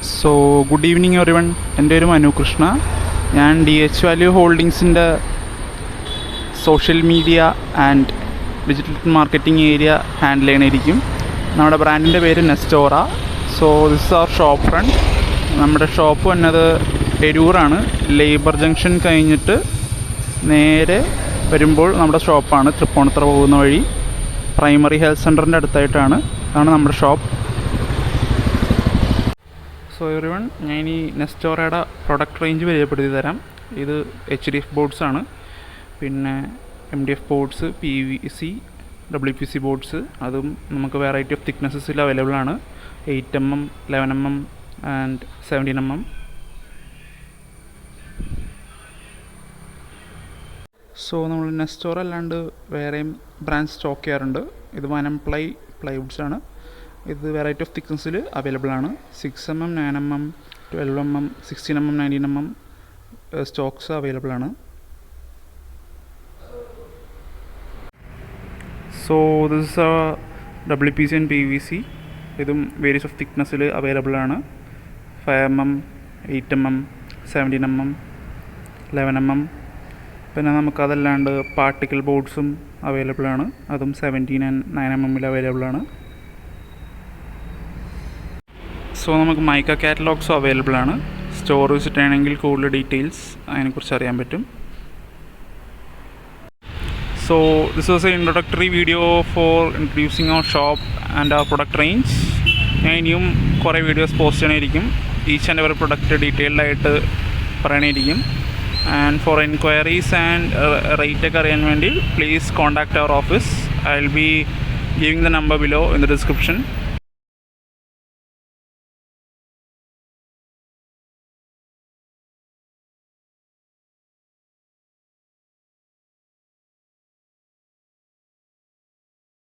So good evening everyone. എൻ്റെ പേര് മനു കൃഷ്ണ. ഞാൻ DH വാല്യൂ ഹോൾഡിങ്സിൻ്റെ social media and digital marketing area handle ചെയ്യണമായിരിക്കും. നമ്മുടെ ബ്രാൻഡിൻ്റെ പേര് Nestora. So this our shop front. നമ്മുടെ ഷോപ്പ് വന്നത് എരൂറാണ്. ലേബർ ജംഗ്ഷൻ കഴിഞ്ഞിട്ട് നേരെ വരുമ്പോൾ നമ്മുടെ ഷോപ്പാണ്. തൃപ്പൂണിത്തുറ പോകുന്ന വഴി പ്രൈമറി ഹെൽത്ത് സെൻ്ററിൻ്റെ അടുത്തായിട്ടാണ്. അതാണ് നമ്മുടെ ഷോപ്പ്. സോ എവറിവൺ, ഞാൻ ഈ നെസ്റ്റോറയുടെ പ്രൊഡക്റ്റ് റേഞ്ച് പരിചയപ്പെടുത്തി തരാം. ഇത് HDF ബോർഡ്സ് ആണ്. പിന്നെ MDF boards, PVC, WPC boards, അതും നമുക്ക് വെറൈറ്റി ഓഫ് തിക്നെസ്സസിൽ അവൈലബിൾ ആണ്. 8mm, 11mm and 17mm. So നമ്മൾ നെസ്റ്റോറ അല്ലാണ്ട് വേറെയും ബ്രാൻഡ് സ്റ്റോക്ക് ചെയ്യാറുണ്ട്. ഇത് വനം പ്ലൈവുഡ്സ് ആണ്. ഇത് വെറൈറ്റി ഓഫ് തിക്നെസ്സിൽ അവൈലബിൾ ആണ്. 6mm, 9mm, 12mm, 16mm, 19mm stocks available ആണ്. So this is WPC and PVC. ഇതും വേരിയസ് ഓഫ് തിക്നെസ്സിൽ അവൈലബിൾ ആണ്. 5mm, 8mm, 17mm, 11mm. പിന്നെ നമുക്കതല്ലാണ്ട് പാർട്ടിക്കിൾ ബോർഡ്സും അവൈലബിൾ ആണ്. അതും 17 ആൻഡ് 9mm അവൈലബിൾ ആണ്. സോ നമുക്ക് മൈക്ക കാറ്റലോഗ്സും അവൈലബിൾ ആണ്. സ്റ്റോർ വിസിറ്റ് ആണെങ്കിൽ കൂടുതൽ ഡീറ്റെയിൽസ് അതിനെക്കുറിച്ച് അറിയാൻ പറ്റും. So this was a introductory video for introducing our shop and our product range. ഞാൻ ഇനിയും കുറേ വീഡിയോസ് പോസ്റ്റ് ചെയ്യണമായിരിക്കും. ഈച്ച് ആൻഡ് എവറി പ്രൊഡക്റ്റ് ഡീറ്റെയിൽഡായിട്ട് പറയണമായിരിക്കും. ആൻഡ് ഫോർ എൻക്വയറീസ് ആൻഡ് റേറ്റൊക്കെ അറിയാൻ വേണ്ടി please contact our office. I will be giving the number below in the description.